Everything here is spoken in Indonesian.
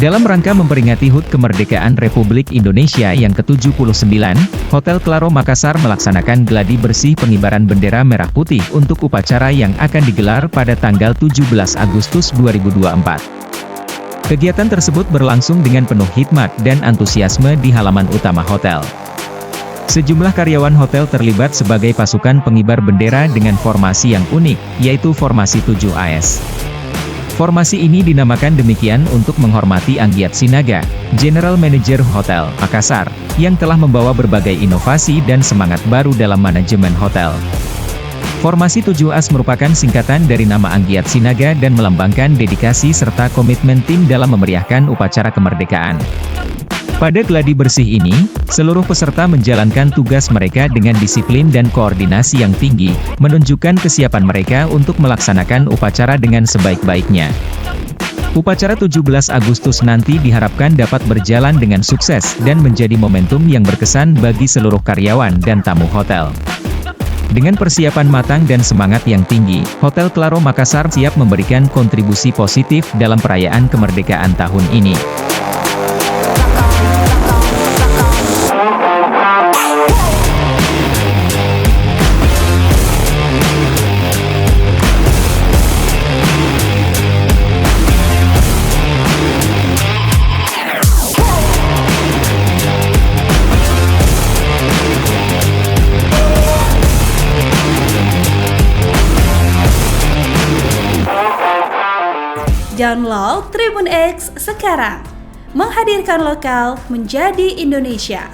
Dalam rangka memperingati HUT Kemerdekaan Republik Indonesia yang ke-79, Hotel Claro Makassar melaksanakan gladi bersih pengibaran bendera merah putih untuk upacara yang akan digelar pada tanggal 17 Agustus 2024. Kegiatan tersebut berlangsung dengan penuh hikmat dan antusiasme di halaman utama hotel. Sejumlah karyawan hotel terlibat sebagai pasukan pengibar bendera dengan formasi yang unik, yaitu formasi 7AS. Formasi ini dinamakan demikian untuk menghormati Anggiat Sinaga, General Manager Hotel Makassar, yang telah membawa berbagai inovasi dan semangat baru dalam manajemen hotel. Formasi 7AS merupakan singkatan dari nama Anggiat Sinaga dan melambangkan dedikasi serta komitmen tim dalam memeriahkan upacara kemerdekaan. Pada gladi bersih ini, seluruh peserta menjalankan tugas mereka dengan disiplin dan koordinasi yang tinggi, menunjukkan kesiapan mereka untuk melaksanakan upacara dengan sebaik-baiknya. Upacara 17 Agustus nanti diharapkan dapat berjalan dengan sukses dan menjadi momentum yang berkesan bagi seluruh karyawan dan tamu hotel. Dengan persiapan matang dan semangat yang tinggi, Hotel Claro Makassar siap memberikan kontribusi positif dalam perayaan kemerdekaan tahun ini. Download Tribun X sekarang, menghadirkan lokal menjadi Indonesia.